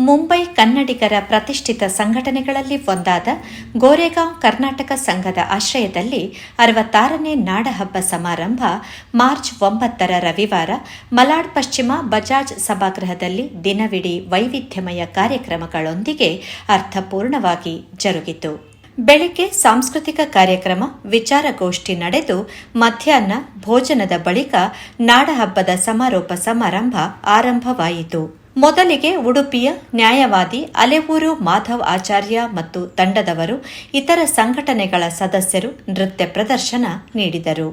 ಮುಂಬೈ ಕನ್ನಡಿಗರ ಪ್ರತಿಷ್ಠಿತ ಸಂಘಟನೆಗಳಲ್ಲಿ ಒಂದಾದ ಗೋರೆಗಾಂವ್ ಕರ್ನಾಟಕ ಸಂಘದ ಆಶ್ರಯದಲ್ಲಿ 66ನೇ ನಾಡಹಬ್ಬ ಸಮಾರಂಭ ಮಾರ್ಚ್ 9 ರವಿವಾರ ಮಲಾಡ್ ಪಶ್ಚಿಮ ಬಜಾಜ್ ಸಭಾಗೃಹದಲ್ಲಿ ದಿನವಿಡೀ ವೈವಿಧ್ಯಮಯ ಕಾರ್ಯಕ್ರಮಗಳೊಂದಿಗೆ ಅರ್ಥಪೂರ್ಣವಾಗಿ ಜರುಗಿತು. ಬೆಳಗ್ಗೆ ಸಾಂಸ್ಕೃತಿಕ ಕಾರ್ಯಕ್ರಮ, ವಿಚಾರಗೋಷ್ಠಿ ನಡೆದು ಮಧ್ಯಾಹ್ನ ಭೋಜನದ ಬಳಿಕ ನಾಡಹಬ್ಬದ ಸಮಾರೋಪ ಸಮಾರಂಭ ಆರಂಭವಾಯಿತು. ಮೊದಲಿಗೆ ಉಡುಪಿಯ ನ್ಯಾಯವಾದಿ ಅಲೆವೂರು ಮಾಧವ್ ಆಚಾರ್ಯ ಮತ್ತು ತಂಡದವರು ಇತರ ಸಂಘಟನೆಗಳ ಸದಸ್ಯರು ನೃತ್ಯ ಪ್ರದರ್ಶನ ನೀಡಿದರು.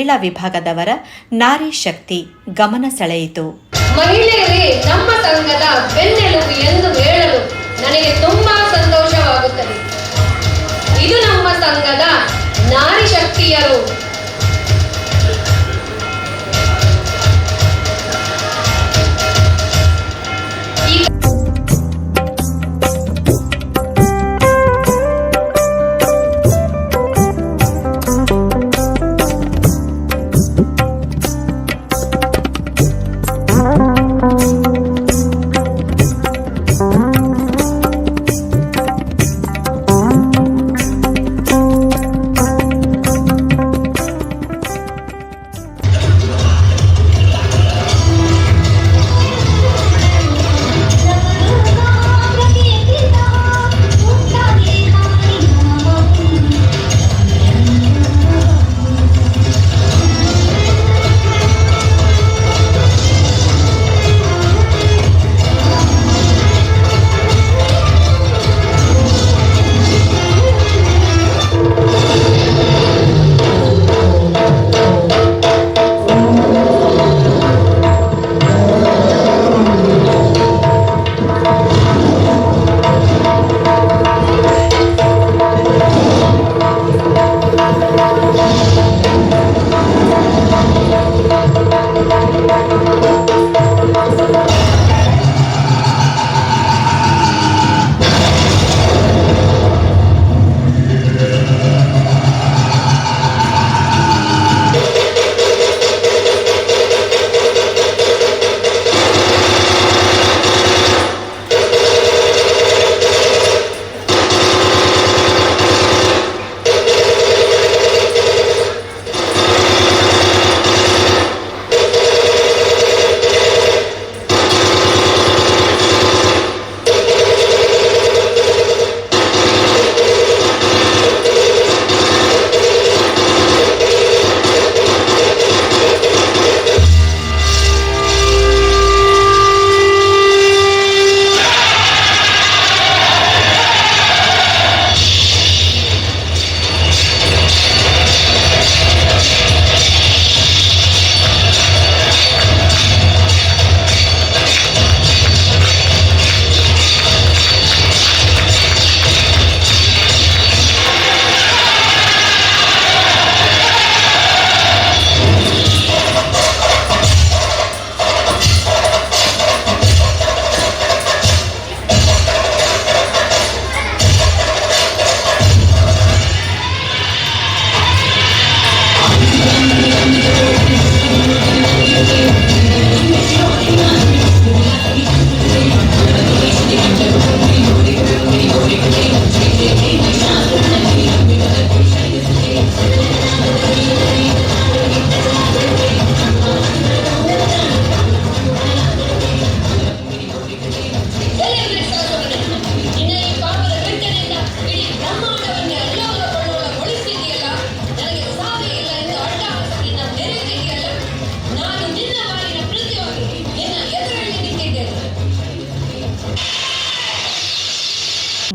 ಮಹಿಳಾ ವಿಭಾಗದವರ ನಾರಿ ಶಕ್ತಿ ಗಮನ ಸೆಳೆಯಿತು. ಮಹಿಳೆಯರೇ ನಮ್ಮ ಸಂಘದ ಬೆನ್ನೆಲುಬು ಎಂದು ಹೇಳಲು ನನಗೆ ತುಂಬಾ ಸಂತೋಷವಾಗುತ್ತದೆ. ಇದು ನಮ್ಮ ಸಂಘದ ನಾರಿ ಶಕ್ತಿಯರು.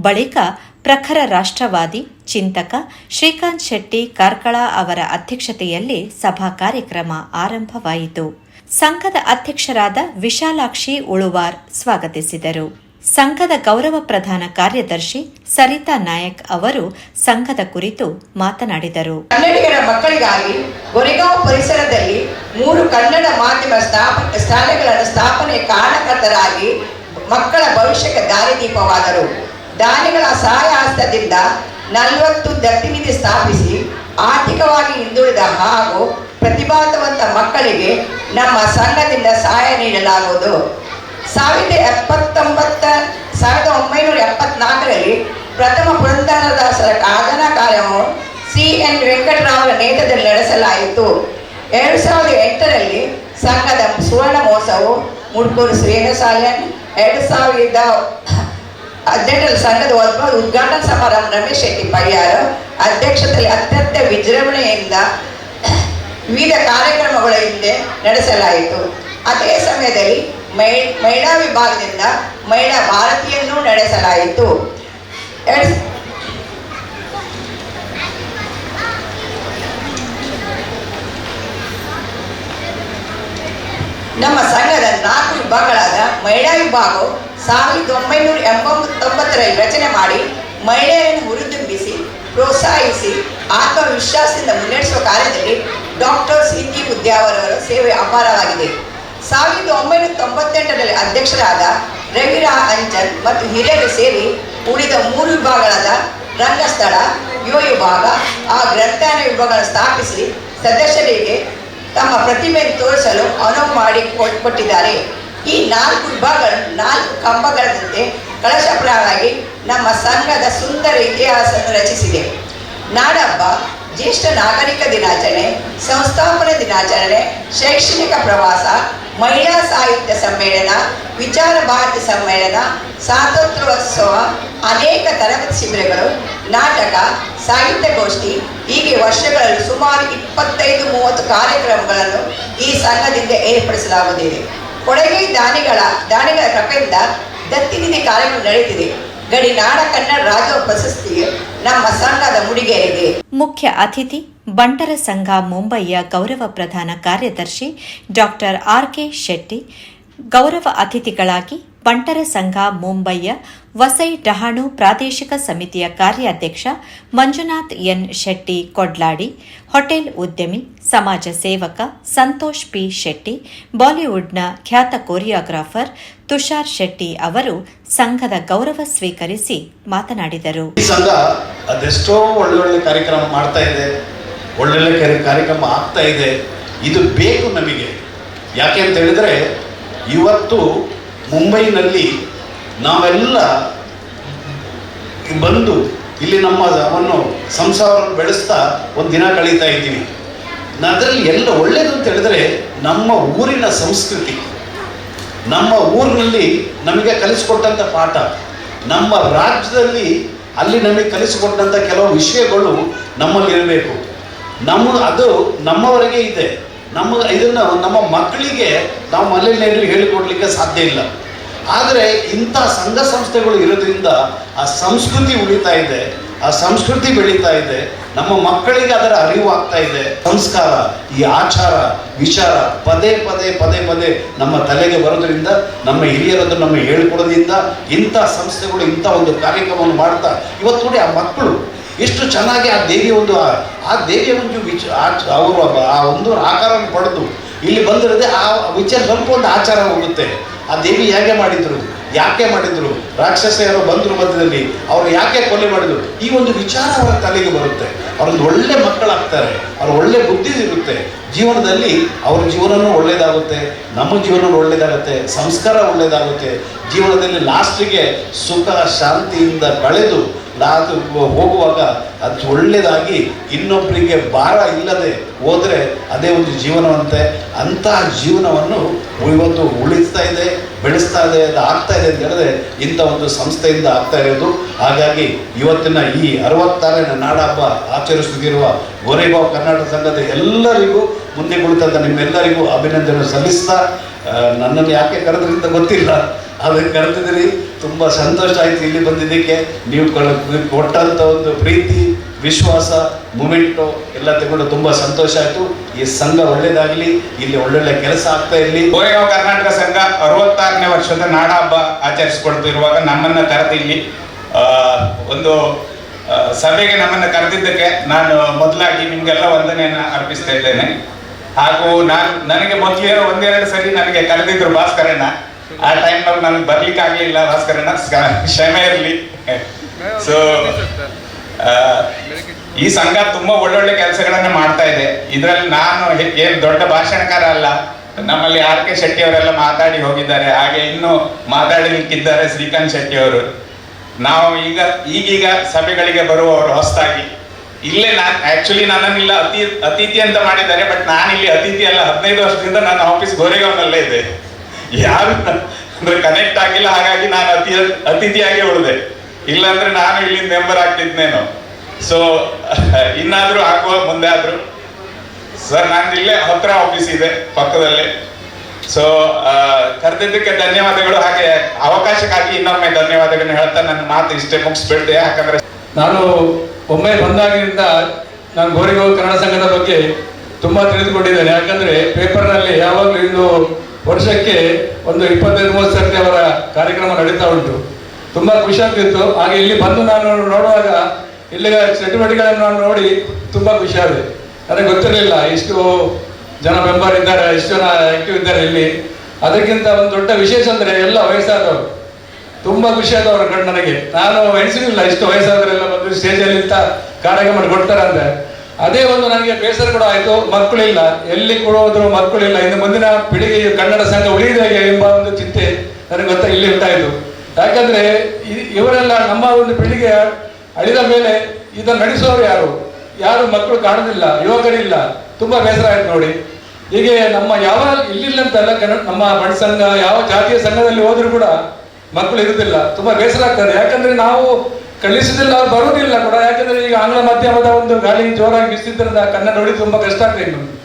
ಬಳಿಕ ಪ್ರಖರ ರಾಷ್ಟ್ರವಾದಿ ಚಿಂತಕ ಶ್ರೀಕಾಂತ್ ಶೆಟ್ಟಿ ಕಾರ್ಕಳ ಅವರ ಅಧ್ಯಕ್ಷತೆಯಲ್ಲಿ ಸಭಾ ಕಾರ್ಯಕ್ರಮ ಆರಂಭವಾಯಿತು. ಸಂಘದ ಅಧ್ಯಕ್ಷರಾದ ವಿಶಾಲಾಕ್ಷಿ ಉಳುವಾರ್ ಸ್ವಾಗತಿಸಿದರು. ಸಂಘದ ಗೌರವ ಪ್ರಧಾನ ಕಾರ್ಯದರ್ಶಿ ಸರಿತಾ ನಾಯಕ್ ಅವರು ಸಂಘದ ಕುರಿತು ಮಾತನಾಡಿದರು. ಕನ್ನಡಿಗರ ಮಕ್ಕಳಿಗಾಗಿ ಗೊರೆಗಾಂವ್ ಪರಿಸರದಲ್ಲಿ 3 ಕನ್ನಡ ಮಾಧ್ಯಮ ಶಾಲೆಗಳನ್ನು ಸ್ಥಾಪನೆ ಕಾರಣಕರ್ತರಾಗಿ ಮಕ್ಕಳ ಭವಿಷ್ಯಕ್ಕೆ ದಾರಿದೀಪವಾದರು. ದಾನಿಗಳ ಸಹಾಯ ಹಸ್ತದಿಂದ 40 ದತ್ತಿನಿಧಿ ಸ್ಥಾಪಿಸಿ ಆರ್ಥಿಕವಾಗಿ ಹಿಂದುಳಿದ ಹಾಗೂ ಪ್ರತಿಭಾವಂತ ಮಕ್ಕಳಿಗೆ ನಮ್ಮ ಸಂಘದಿಂದ ಸಹಾಯ ನೀಡಲಾಗುವುದು. 1974ರಲ್ಲಿ ಪ್ರಥಮ ಪುರಂದರದಾಸರ ಆರಾಧನಾ ಕಾರ್ಯವು CN ವೆಂಕಟರಾಮರ ನೇತೃತ್ವದಲ್ಲಿ ನಡೆಸಲಾಯಿತು. 2008ರಲ್ಲಿ ಸಂಘದ ಸುವರ್ಣ ಮಹೋತ್ಸವವು ಮುಡ್ಕೂರು ಶ್ರೀನಿವಾಸನ್ 2018 ಸಂಘದ ಉದ್ಘಾಟನಾ ಸಮಾರಂಭ ರಮೇಶ್ ಶೆಟ್ಟಿ ಪಯ್ಯಾರ ಅಧ್ಯಕ್ಷತೆಯಲ್ಲಿ ಅತ್ಯಂತ ವಿಜೃಂಭಣೆಯಿಂದ ವಿವಿಧ ಕಾರ್ಯಕ್ರಮಗಳ ಹಿಂದೆ ನಡೆಸಲಾಯಿತು. ಅದೇ ಸಮಯದಲ್ಲಿ ಮಹಿಳಾ ವಿಭಾಗದಿಂದ ಮಹಿಳಾ ಭಾರತಿಯನ್ನು ನಡೆಸಲಾಯಿತು. ನಮ್ಮ ಸಂಘದ 4 ವಿಭಾಗಗಳಾದ ಮಹಿಳಾ ವಿಭಾಗವು 1989ರಲ್ಲಿ ರಚನೆ ಮಾಡಿ ಮಹಿಳೆಯರನ್ನು ಹುರಿದುಂಬಿಸಿ ಪ್ರೋತ್ಸಾಹಿಸಿ ಆತ್ಮವಿಶ್ವಾಸದಿಂದ ಮುನ್ನಡೆಸುವ ಕಾರ್ಯದಲ್ಲಿ ಡಾಕ್ಟರ್ ಸಿ.ಟಿ. ಉದ್ಯಾವರ್ ಅವರ ಸೇವೆ ಅಪಾರವಾಗಿದೆ. 1998ರಲ್ಲಿ ಅಧ್ಯಕ್ಷರಾದ ರವಿರಾ ಅಂಚನ್ ಮತ್ತು ಹಿರಿಯರು ಸೇರಿ ಉಳಿದ 3 ವಿಭಾಗಗಳಾದ ರಂಗಸ್ಥಳ, ಯುವ ವಿಭಾಗ ಹಾಗೂ ಗ್ರಂಥಾಲಯ ವಿಭಾಗಗಳನ್ನು ಸ್ಥಾಪಿಸಿ ಸದಸ್ಯರಿಗೆ ತಮ್ಮ ಪ್ರತಿಮೆಯನ್ನು ತೋರಿಸಲು ಅನುವು ಮಾಡಿಕೊಟ್ಟಿದ್ದಾರೆ. ಈ 4 ವಿಭಾಗಗಳು 4 ಕಂಬಗಳಂತೆ ಕಳಶಪ್ರಾಯವಾಗಿ ನಮ್ಮ ಸಂಘದ ಸುಂದರ ಇತಿಹಾಸವನ್ನು ರಚಿಸಿದೆ. ನಾಡಹಬ್ಬ, ಜ್ಯೇಷ್ಠ ನಾಗರಿಕ ದಿನಾಚರಣೆ, ಸಂಸ್ಥಾಪನಾ ದಿನಾಚರಣೆ, ಶೈಕ್ಷಣಿಕ ಪ್ರವಾಸ, ಮಹಿಳಾ ಸಾಹಿತ್ಯ ಸಮ್ಮೇಳನ, ವಿಚಾರ ಭಾರತಿ ಸಮ್ಮೇಳನ, ಸ್ವಾತಂತ್ರ್ಯೋತ್ಸವ, ಅನೇಕ ತರಬೇತಿ ಶಿಬಿರಗಳು, ನಾಟಕ, ಸಾಹಿತ್ಯಗೋಷ್ಠಿ ಹೀಗೆ ವರ್ಷಗಳಲ್ಲಿ ಸುಮಾರು 25-30 ಕಾರ್ಯಕ್ರಮಗಳನ್ನು ಈ ಸಂಘದಿಂದ ಏರ್ಪಡಿಸಲಾಗುತ್ತಿದೆ. ಕೊಡಗೈ ದಾನಿಗಳ ಕೃಪೆಯಿಂದ ದತ್ತಿನಿಧಿ ಕಾರ್ಯಕ್ರಮ ನಡೆಯುತ್ತಿದೆ. ಗಡಿನಾಡ ಕನ್ನಡ ರಾಜ್ಯೋತ್ಸವ ಪ್ರಶಸ್ತಿಯು ನಮ್ಮ ಸಂಘದ ಮುಡಿಗೇರಿದೆ. ಮುಖ್ಯ ಅತಿಥಿ ಬಂಟರ ಸಂಘ ಮುಂಬಯಿಯ ಗೌರವ ಪ್ರಧಾನ ಕಾರ್ಯದರ್ಶಿ ಡಾಕ್ಟರ್ ಆರ್.ಕೆ. ಶೆಟ್ಟಿ. ಗೌರವ ಅತಿಥಿಗಳಾಗಿ ಬಂಟರ ಸಂಘ ಮುಂಬಯಿಯ ವಸೈ ಡಹಾಣು ಪ್ರಾದೇಶಿಕ ಸಮಿತಿಯ ಕಾರ್ಯಾಧ್ಯಕ್ಷ ಮಂಜುನಾಥ್ ಎನ್. ಶೆಟ್ಟಿ ಕೊಡ್ಲಾಡಿ, ಹೋಟೆಲ್ ಉದ್ಯಮಿ, ಸಮಾಜ ಸೇವಕ ಸಂತೋಷ್ ಪಿ. ಶೆಟ್ಟಿ, ಬಾಲಿವುಡ್ನ ಖ್ಯಾತ ಕೊರಿಯೋಗ್ರಾಫರ್ ತುಷಾರ್ ಶೆಟ್ಟಿ ಅವರು ಸಂಘದ ಗೌರವ ಸ್ವೀಕರಿಸಿ ಮಾತನಾಡಿದರು. ಈ ಸಂಘ ಅದೆಷ್ಟೋ ಒಳ್ಳೊಳ್ಳೆ ಕಾರ್ಯಕ್ರಮ ಮಾಡ್ತಾ ಇದೆ, ಒಳ್ಳೊಳ್ಳೆ ಕಾರ್ಯಕ್ರಮ ಆಗ್ತಾ ಇದೆ. ಇದು ಬೇಕು ನಮಗೆ. ಯಾಕೆ ಅಂತ ಹೇಳಿದ್ರೆ ಇವತ್ತು ಮುಂಬೈನಲ್ಲಿ ನಾವೆಲ್ಲ ಬಂದು ಇಲ್ಲಿ ನಮ್ಮವನ್ನು ಸಂಸಾರವನ್ನು ಬೆಳೆಸ್ತಾ ಒಂದು ದಿನ ಕಳೀತಾ ಇದ್ದೀವಿ. ಅದರಲ್ಲಿ ಎಲ್ಲ ಒಳ್ಳೆಯದು ಅಂತ ಹೇಳಿದ್ರೆ ನಮ್ಮ ಊರಿನ ಸಂಸ್ಕೃತಿ, ನಮ್ಮ ಊರಿನಲ್ಲಿ ನಮಗೆ ಕಲಿಸಿಕೊಟ್ಟಂಥ ಪಾಠ, ನಮ್ಮ ರಾಜ್ಯದಲ್ಲಿ ಅಲ್ಲಿ ನಮಗೆ ಕಲಿಸಿಕೊಟ್ಟಂಥ ಕೆಲವು ವಿಷಯಗಳು ನಮ್ಮಲ್ಲಿರಬೇಕು. ಅದು ನಮ್ಮವರೆಗೆ ಇದೆ. ಇದನ್ನು ನಮ್ಮ ಮಕ್ಕಳಿಗೆ ನಾವು ಮನೆಯಲ್ಲಿ ಹೇಳಿಕೊಡ್ಲಿಕ್ಕೆ ಸಾಧ್ಯ ಇಲ್ಲ. ಆದರೆ ಇಂಥ ಸಂಘ ಸಂಸ್ಥೆಗಳು ಇರೋದ್ರಿಂದ ಆ ಸಂಸ್ಕೃತಿ ಉಳಿತಾ ಇದೆ, ಆ ಸಂಸ್ಕೃತಿ ಬೆಳೀತಾ ಇದೆ, ನಮ್ಮ ಮಕ್ಕಳಿಗೆ ಅದರ ಅರಿವು ಆಗ್ತಾ ಇದೆ. ಸಂಸ್ಕಾರ, ಈ ಆಚಾರ ವಿಚಾರ ಪದೇ ಪದೇ ನಮ್ಮ ತಲೆಗೆ ಬರೋದ್ರಿಂದ, ನಮ್ಮ ಹಿರಿಯರದ್ದು ನಮ್ಮ ಹೇಳ್ಕೊಡೋದ್ರಿಂದ ಇಂಥ ಸಂಸ್ಥೆಗಳು ಇಂಥ ಒಂದು ಕಾರ್ಯಕ್ರಮವನ್ನು ಮಾಡ್ತಾ ಇವತ್ತು ನೋಡಿ ಆ ಮಕ್ಕಳು ಎಷ್ಟು ಚೆನ್ನಾಗಿ ಆ ದೇವಿಯ ಒಂದು ಅವರು ಆ ಒಂದು ಆಕಾರವನ್ನು ಪಡೆದು ಇಲ್ಲಿ ಬಂದಿರೋದೇ ಆ ವಿಚಾರ ಸ್ವಲ್ಪ ಒಂದು ಆಚಾರ ಹೋಗುತ್ತೆ. ಆ ದೇವಿ ಹೇಗೆ ಮಾಡಿದ್ರು, ಯಾಕೆ ಮಾಡಿದ್ರು, ರಾಕ್ಷಸರು ಬಂದರು ಮಧ್ಯದಲ್ಲಿ ಅವರು ಯಾಕೆ ಕೊಲೆ ಮಾಡಿದ್ರು, ಈ ಒಂದು ವಿಚಾರ ಅವರ ತಲೆಗೆ ಬರುತ್ತೆ. ಅವರೊಂದು ಒಳ್ಳೆ ಮಕ್ಕಳಾಗ್ತಾರೆ, ಅವ್ರ ಒಳ್ಳೆ ಬುದ್ಧಿ ಇರುತ್ತೆ ಜೀವನದಲ್ಲಿ. ಅವ್ರ ಜೀವನವೂ ಒಳ್ಳೆಯದಾಗುತ್ತೆ, ನಮ್ಮ ಜೀವನ ಒಳ್ಳೆಯದಾಗುತ್ತೆ, ಸಂಸ್ಕಾರ ಒಳ್ಳೆಯದಾಗುತ್ತೆ. ಜೀವನದಲ್ಲಿ ಲಾಸ್ಟಿಗೆ ಸುಖ ಶಾಂತಿಯಿಂದ ಕಳೆದು ಹೋಗುವಾಗ ಅದು ಒಳ್ಳೆಯದಾಗಿ ಇನ್ನೊಬ್ಬರಿಗೆ ಭಾರ ಇಲ್ಲದೆ ಹೋದರೆ ಅದೇ ಒಂದು ಜೀವನವಂತೆ. ಅಂತಹ ಜೀವನವನ್ನು ಇವತ್ತು ಉಳಿಸ್ತಾ ಇದೆ, ಬೆಳೆಸ್ತಾ ಇದೆ, ಅದು ಆಗ್ತಾ ಇದೆ ಅಂತ ಹೇಳಿದ್ರೆ ಇಂಥ ಒಂದು ಸಂಸ್ಥೆಯಿಂದ ಆಗ್ತಾ ಇರೋದು. ಹಾಗಾಗಿ ಇವತ್ತಿನ ಈ 66ನೇ ನಾಡಹಬ್ಬ ಆಚರಿಸುತ್ತಿರುವ ಗೋರೆಗಾಂವ್ ಕರ್ನಾಟಕ ಸಂಘದ ಎಲ್ಲರಿಗೂ, ಮುಂದೆ ಕುಳಿತಂಥ ನಿಮ್ಮೆಲ್ಲರಿಗೂ ಅಭಿನಂದನೆ ಸಲ್ಲಿಸ್ತಾ, ನನ್ನನ್ನು ಯಾಕೆ ಕರೆದ್ರಿಂದ ಗೊತ್ತಿಲ್ಲ, ಅದಕ್ಕೆ ಕರೆದಿದ್ದೀರಿ. ತುಂಬ ಸಂತೋಷ ಆಯಿತು ಇಲ್ಲಿ ಬಂದಿದ್ದಕ್ಕೆ. ನೀವು ಕೊಟ್ಟಂಥ ಒಂದು ಪ್ರೀತಿ, ವಿಶ್ವಾಸ, ಮೂಮೆಂಟು ಎಲ್ಲ ತಗೊಂಡು ತುಂಬ ಸಂತೋಷ ಆಯಿತು. ಈ ಸಂಘ ಒಳ್ಳೆಯದಾಗಲಿ, ಇಲ್ಲಿ ಒಳ್ಳೊಳ್ಳೆ ಕೆಲಸ ಆಗ್ತಾ ಇರಲಿ. ಗೋರೆಗಾಂವ್ ಕರ್ನಾಟಕ ಸಂಘ 66ನೇ ವರ್ಷದ ನಾಡಹಬ್ಬ ಆಚರಿಸಿಕೊಳ್ತಿರುವಾಗ ನಮ್ಮನ್ನು ಕರೆದು ಇಲ್ಲಿ ಒಂದು ಸಭೆಗೆ ನಮ್ಮನ್ನು ಕರೆದಿದ್ದಕ್ಕೆ ನಾನು ಮೊದಲಾಗಿ ನಿಮಗೆಲ್ಲ ವಂದನೆಯನ್ನು ಅರ್ಪಿಸ್ತಾ ಇದ್ದೇನೆ. ಹಾಗೂ ನನಗೆ ಮೊದಲೇನೋ ಒಂದೆರಡು ಸರಿ ನನಗೆ ಕರೆದಿದ್ರು ಭಾಸ್ಕರಣ್ಣ. ಆ ಟೈಮ್ನಲ್ಲಿ ನನಗೆ ಬರ್ಲಿಕ್ಕೆ ಆಗಲಿಲ್ಲ. ಭಾಸ್ಕರಣ್ಣ ಕ್ಷಮೆ ಇರಲಿ. ಸೊ ಈ ಸಂಘ ತುಂಬಾ ಒಳ್ಳೊಳ್ಳೆ ಕೆಲಸಗಳನ್ನ ಮಾಡ್ತಾ ಇದೆ. ಇದರಲ್ಲಿ ನಾನು ಏನು ದೊಡ್ಡ ಭಾಷಣಕಾರ ಅಲ್ಲ. ನಮ್ಮಲ್ಲಿ ಆರ್.ಕೆ. ಶೆಟ್ಟಿ ಅವರೆಲ್ಲ ಮಾತಾಡಿ ಹೋಗಿದ್ದಾರೆ, ಹಾಗೆ ಇನ್ನೂ ಮಾತಾಡಲಿಕ್ಕಿದ್ದಾರೆ ಶ್ರೀಕಾಂತ್ ಶೆಟ್ಟಿ ಅವರು. ನಾವು ಈಗೀಗ ಸಭೆಗಳಿಗೆ ಬರುವವರು ಹೊಸದಾಗಿ. ಇಲ್ಲೇ ಆಕ್ಚುಲಿ ನನ್ನನ್ನಿಲ್ಲ ಅತಿಥಿ ಅಂತ ಮಾಡಿದ್ದಾರೆ, ಬಟ್ ನಾನಿಲ್ಲಿ ಅತಿಥಿ ಅಲ್ಲ. 15 ವರ್ಷದಿಂದ ನನ್ನ ಆಫೀಸ್ ಗೋರೆಗಾಂವ್ನಲ್ಲೇ ಇದೆ. ಯಾರು ಅಂದ್ರೆ ಕನೆಕ್ಟ್ ಆಗಿಲ್ಲ, ಹಾಗಾಗಿ ನಾನು ಅತಿಥಿಯಾಗಿ ಉಳಿದೆ. ಇಲ್ಲಾಂದ್ರೆ ನಾನು ಇಲ್ಲಿ ಮೆಂಬರ್ ಆಗ್ತಿದ್ನೇನು. ಸೊ ಇನ್ನಾದ್ರೂ ಆಗುವ ಮುಂದೆ ಆದ್ರು. ಸರ್ ನಂದು ಇಲ್ಲೇ ಹತ್ರ ಆಫೀಸ್ ಇದೆ ಪಕ್ಕದಲ್ಲೇ. ಸೊ ಕರೆದಿದ್ದಕ್ಕೆ ಧನ್ಯವಾದಗಳು. ಹಾಗೆ ಅವಕಾಶಕ್ಕಾಗಿ ಇನ್ನೊಮ್ಮೆ ಧನ್ಯವಾದಗಳನ್ನ ಹೇಳ್ತಾ ನನ್ನ ಮಾತು ಇಷ್ಟೇ ಮುಗಿಸ್ಬಿಡ್ತೆ. ಯಾಕಂದ್ರೆ ನಾನು ಒಮ್ಮೆ ಬಂದಾಗಿನಿಂದ ನಾನು ಗೋರೆಗಾಂವ್ ಕನ್ನಡ ಸಂಘದ ಬಗ್ಗೆ ತುಂಬ ತಿಳಿದುಕೊಂಡಿದ್ದೇನೆ. ಯಾಕಂದರೆ ಪೇಪರ್ನಲ್ಲಿ ಯಾವಾಗಲೂ ಇದು ವರ್ಷಕ್ಕೆ ಒಂದು 25-30 ಸರ್ತಿ ಅವರ ಕಾರ್ಯಕ್ರಮ ನಡೀತಾ ಉಂಟು. ತುಂಬ ಖುಷಿ ಆಗ್ತಿತ್ತು. ಹಾಗೆ ಇಲ್ಲಿ ಬಂದು ನಾನು ನೋಡುವಾಗ ಇಲ್ಲಿಯ ಚಟುವಟಿಕೆಗಳನ್ನು ನಾನು ನೋಡಿ ತುಂಬ ಖುಷಿ ಆಗಿದೆ. ನನಗೆ ಗೊತ್ತಿರಲಿಲ್ಲ ಇಷ್ಟು ಜನ ಮೆಂಬರ್ ಇದ್ದಾರೆ, ಇಷ್ಟು ಜನ ಆಕ್ಟಿವ್ ಇದ್ದಾರೆ ಇಲ್ಲಿ. ಅದಕ್ಕಿಂತ ಒಂದು ದೊಡ್ಡ ವಿಶೇಷ ಅಂದರೆ ಎಲ್ಲ ವಯಸ್ಸಾದವರು. ತುಂಬ ಖುಷಿಯಾದವರು ಕಂಡು ನನಗೆ. ನಾನು ಎಣಿಸಲಿಲ್ಲ ಇಷ್ಟು ವಯಸ್ಸಾದವರೆಲ್ಲ ಬಂದು ಸ್ಟೇಜಲ್ಲಿ ಇಂಥ ಕಾರ್ಯಕ್ರಮ ಕೊಡ್ತಾರೆ ಅಂತ. ಅದೇ ಒಂದು ನನಗೆ ಬೇಸರ ಕೂಡ ಆಯಿತು. ಮಕ್ಕಳಿಲ್ಲ, ಎಲ್ಲಿ ಕೊಡೋದ್ರು ಮಕ್ಕಳಿಲ್ಲ. ಇನ್ನು ಮುಂದಿನ ಪೀಳಿಗೆಗೆ ಕನ್ನಡ ಸಂಘ ಉಳಿದಾಗೆ ಎಂಬ ಒಂದು ಚಿಂತೆ ನನಗೆ ಇಲ್ಲಿ ಉಂಟಾಯಿತು. ಯಾಕಂದ್ರೆ ಇವರೆಲ್ಲ ನಮ್ಮ ಒಂದು ಪೀಳಿಗೆ ಅಳಿದ ಮೇಲೆ ಇದನ್ನು ನಡೆಸೋರು ಯಾರು ಮಕ್ಕಳು ಕಾಣೋದಿಲ್ಲ, ಯುವಕರಿಲ್ಲ. ತುಂಬಾ ಬೇಸರ ಆಯ್ತು ನೋಡಿ. ಹೀಗೆ ನಮ್ಮ ಯಾವ ಇಲ್ಲಿಲ್ಲ ಅಂತಲ್ಲ, ನಮ್ಮ ಬಡ ಸಂಘ ಯಾವ ಜಾತಿಯ ಸಂಘದಲ್ಲಿ ಹೋದ್ರೂ ಕೂಡ ಮಕ್ಕಳು ಇರುವುದಿಲ್ಲ. ತುಂಬಾ ಬೇಸರ ಆಗ್ತದೆ. ಯಾಕಂದ್ರೆ ನಾವು ಕಲಿಸುದಿಲ್ಲ, ಅವ್ರು ಬರುವುದಿಲ್ಲ ಕೂಡ. ಯಾಕಂದ್ರೆ ಈಗ ಆಂಗ್ಲ ಮಾಧ್ಯಮದ ಒಂದು ಗಾಳಿ ಜೋರಾಗಿ ಬಿಸಿದ್ರಿಂದ ಕನ್ನಡ ಉಳಿದು ತುಂಬಾ ಕಷ್ಟ ಆಗ್ತದೆ ನಮ್ಗೆ.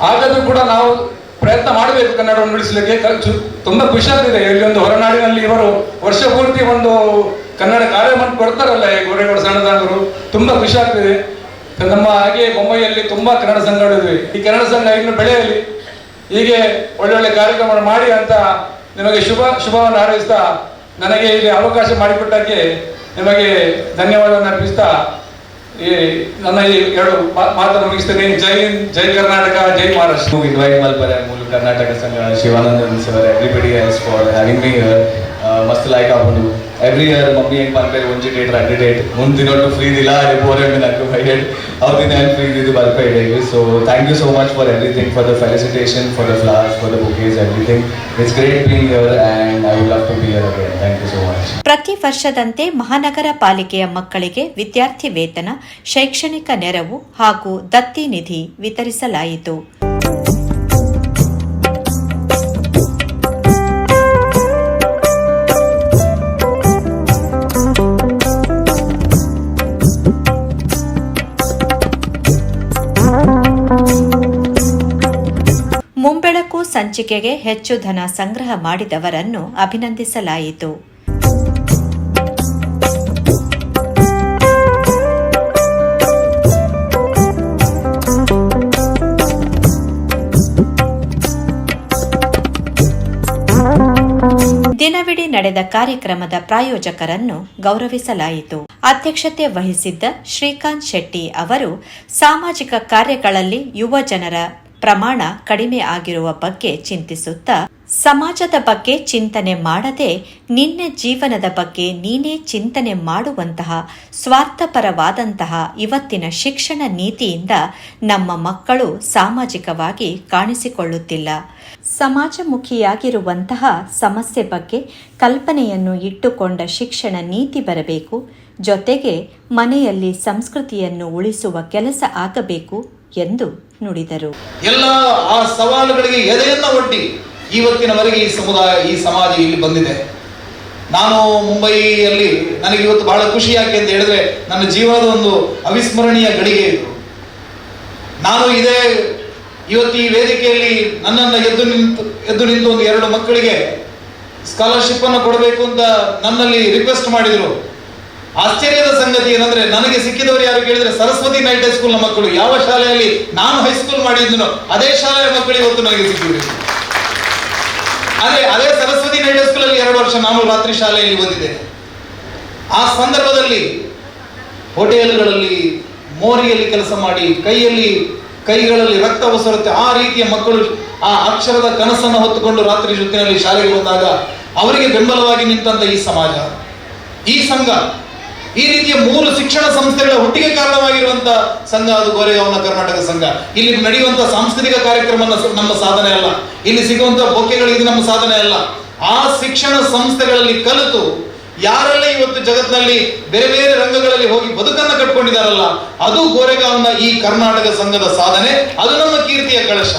ಹಾಗಾದ್ರೂ ಕೂಡ ನಾವು ಪ್ರಯತ್ನ ಮಾಡಬೇಕು ಕನ್ನಡವನ್ನು ಉಳಿಸಲಿಕ್ಕೆ. ತುಂಬಾ ಖುಷಿ ಆಗ್ತಿದೆ. ಇಲ್ಲಿ ಒಂದು ಹೊರನಾಡಿನಲ್ಲಿ ಇವರು ವರ್ಷ ಪೂರ್ತಿ ಒಂದು ಕನ್ನಡ ಕಾರ್ಯಕ್ರಮ ಕೊಡ್ತಾರಲ್ಲ ಈ ಗೋರೆಗೌಡ ಸಣ್ಣದಾಗರು. ತುಂಬಾ ಖುಷಿ ಆಗ್ತಿದೆ. ನಮ್ಮ ಹಾಗೆ ಮುಂಬೈಯಲ್ಲಿ ತುಂಬಾ ಕನ್ನಡ ಸಂಘಗಳಿವೆ. ಈ ಕನ್ನಡ ಸಂಘ ಇನ್ನು ಬೆಳೆಯಲಿ, ಹೀಗೆ ಒಳ್ಳೊಳ್ಳೆ ಕಾರ್ಯಕ್ರಮ ಮಾಡಿ ಅಂತ ನಿಮಗೆ ಶುಭವನ್ನು ಹಾರೈಸ್ತಾ, ನನಗೆ ಇಲ್ಲಿ ಅವಕಾಶ ಮಾಡಿಕೊಟ್ಟಕ್ಕೆ ನಿಮಗೆ ಧನ್ಯವಾದವನ್ನು ಅರ್ಪಿಸ್ತಾ ನನ್ನ ಈ ಎರಡು ಮಾತನ್ನು ಮುಗಿಸ್ತೇನೆ. ಜೈ ಹಿಂದ್, ಜೈ ಕರ್ನಾಟಕ, ಜೈ Maharashtra. To invite Malpara Mool Karnataka Sangha, Shivanandan sir, everybody else for having me here. Must like apundu. Every year mummy and panpere onji date run date. Mundinottu free dilla report and nakku fired. Avdin and free didu balpaide. So thank you so much for everything, for the felicitation, for the flowers, for the bouquets, everything. It's great being here and I would love to be here again. Thank you so much. ಪ್ರತಿ ವರ್ಷದಂತೆ ಮಹಾನಗರ ಪಾಲಿಕೆಯ ಮಕ್ಕಳಿಗೆ ವಿದ್ಯಾರ್ಥಿ ವೇತನ, ಶೈಕ್ಷಣಿಕ ನೆರವು ಹಾಗೂ ದತ್ತಿ ನಿಧಿ ವಿತರಿಸಲಾಯಿತು. ಮುಂಬೆಳಕು ಸಂಚಿಕೆಗೆ ಹೆಚ್ಚು ಧನ ಸಂಗ್ರಹ ಮಾಡಿದವರನ್ನು ಅಭಿನಂದಿಸಲಾಯಿತು. ದಿನವಿಡೀ ನಡೆದ ಕಾರ್ಯಕ್ರಮದ ಪ್ರಾಯೋಜಕರನ್ನು ಗೌರವಿಸಲಾಯಿತು. ಅಧ್ಯಕ್ಷತೆ ವಹಿಸಿದ್ದ ಶ್ರೀಕಾಂತ್ ಶೆಟ್ಟಿ ಅವರು ಸಾಮಾಜಿಕ ಕಾರ್ಯಗಳಲ್ಲಿ ಯುವ ಜನರ ಪ್ರಮಾಣ ಕಡಿಮೆ ಆಗಿರುವ ಬಗ್ಗೆ ಚಿಂತಿಸುತ್ತಾ, ಸಮಾಜದ ಬಗ್ಗೆ ಚಿಂತನೆ ಮಾಡದೆ ನಿನ್ನ ಜೀವನದ ಬಗ್ಗೆ ನೀನೇ ಚಿಂತನೆ ಮಾಡುವಂತಹ ಸ್ವಾರ್ಥಪರವಾದಂತಹ ಇವತ್ತಿನ ಶಿಕ್ಷಣ ನೀತಿಯಿಂದ ನಮ್ಮ ಮಕ್ಕಳು ಸಾಮಾಜಿಕವಾಗಿ ಕಾಣಿಸಿಕೊಳ್ಳುತ್ತಿಲ್ಲ. ಸಮಾಜಮುಖಿಯಾಗಿರುವಂತಹ ಸಮಸ್ಯೆ ಬಗ್ಗೆ ಕಲ್ಪನೆಯನ್ನು ಇಟ್ಟುಕೊಂಡ ಶಿಕ್ಷಣ ನೀತಿ ಬರಬೇಕು. ಜೊತೆಗೆ ಮನೆಯಲ್ಲಿ ಸಂಸ್ಕೃತಿಯನ್ನು ಉಳಿಸುವ ಕೆಲಸ ಆಗಬೇಕು ಎಂದು ನುಡಿದರು. ಎಲ್ಲ ಆ ಸವಾಲುಗಳಿಗೆ ಎದೆಯನ್ನ ಒಡ್ಡಿ ಇವತ್ತಿನವರೆಗೆ ಈ ಸಮಾಜ ಇಲ್ಲಿ ಬಂದಿದೆ. ನಾನು ಮುಂಬೈಯಲ್ಲಿ ನನಗೆ ಇವತ್ತು ಬಹಳ ಖುಷಿ ಯಾಕೆ ಅಂತ ಹೇಳಿದ್ರೆ, ನನ್ನ ಜೀವನದ ಒಂದು ಅವಿಸ್ಮರಣೀಯ ಗಳಿಗೆ ಇದು. ನಾನು ಇವತ್ತು ಈ ವೇದಿಕೆಯಲ್ಲಿ ನನ್ನನ್ನು ಎದ್ದು ನಿಂತು ಒಂದು 2 ಮಕ್ಕಳಿಗೆ ಸ್ಕಾಲರ್ಶಿಪ್ ಅನ್ನು ಕೊಡಬೇಕು ಅಂತ ನನ್ನಲ್ಲಿ ರಿಕ್ವೆಸ್ಟ್ ಮಾಡಿದ್ರು. ಆಶ್ಚರ್ಯದ ಸಂಗತಿ ಏನಂದ್ರೆ, ನನಗೆ ಸಿಕ್ಕಿದವರು ಯಾರು ಕೇಳಿದ್ರೆ ಸರಸ್ವತಿ ನೈಟ್ ಹೈಸ್ಕೂಲ್ನ ಮಕ್ಕಳು. ಯಾವ ಶಾಲೆಯಲ್ಲಿ ನಾನು ಹೈಸ್ಕೂಲ್ ಮಾಡಿದ್ನೋ ಅದೇ ಶಾಲೆಯ ಮಕ್ಕಳು ಇವತ್ತು ನನಗೆ ಸಿಕ್ಕಿದ್ರು. ಅದೇ ಸರಸ್ವತಿ ನೈಟ್ ಹೈಸ್ಕೂಲ್ ಅಲ್ಲಿ 2 ವರ್ಷ ನಾನು ರಾತ್ರಿ ಶಾಲೆಯಲ್ಲಿ ಓದಿದ್ದೇನೆ. ಆ ಸಂದರ್ಭದಲ್ಲಿ ಹೋಟೆಲ್ಗಳಲ್ಲಿ ಮೋರಿಯಲ್ಲಿ ಕೆಲಸ ಮಾಡಿ ಕೈಗಳಲ್ಲಿ ರಕ್ತ ಒಸರುತ್ತೆ ಆ ರೀತಿಯ ಮಕ್ಕಳು ಆ ಅಕ್ಷರದ ಕನಸನ್ನು ಹೊತ್ತುಕೊಂಡು ರಾತ್ರಿ ಜೊತೆಯಲ್ಲಿ ಶಾಲೆಗೆ ಬಂದಾಗ ಅವರಿಗೆ ಬೆಂಬಲವಾಗಿ ನಿಂತಂತ ಈ ಸಮಾಜ, ಈ ಸಂಘ, ಈ ರೀತಿಯ 3 ಶಿಕ್ಷಣ ಸಂಸ್ಥೆಗಳ ಹುಟ್ಟಿಗೆ ಕಾರಣವಾಗಿರುವಂತ ಸಂಘ ಅದು ಗೋರೆಗಾಂವ್ನ ಕರ್ನಾಟಕ ಸಂಘ. ಇಲ್ಲಿ ನಡೆಯುವಂತ ಸಾಂಸ್ಕೃತಿಕ ಕಾರ್ಯಕ್ರಮ ನಮ್ಮ ಸಾಧನೆ ಅಲ್ಲ, ಇಲ್ಲಿ ಸಿಗುವಂತ ಬೊಕ್ಕೆಗಳು ಇದು ನಮ್ಮ ಸಾಧನೆ ಅಲ್ಲ. ಆ ಶಿಕ್ಷಣ ಸಂಸ್ಥೆಗಳಲ್ಲಿ ಕಲಿತು ಯಾರೆಲ್ಲ ಇವತ್ತು ಜಗತ್ತಿನಲ್ಲಿ ಬೇರೆ ಬೇರೆ ರಂಗಗಳಲ್ಲಿ ಹೋಗಿ ಬದುಕನ್ನು ಕಟ್ಕೊಂಡಿದ್ದಾರಲ್ಲ, ಅದು ಗೋರೆಗಾಂವ್ನ ಈ ಕರ್ನಾಟಕ ಸಂಘದ ಸಾಧನೆ, ಅದು ನಮ್ಮ ಕೀರ್ತಿಯ ಕಳಶ.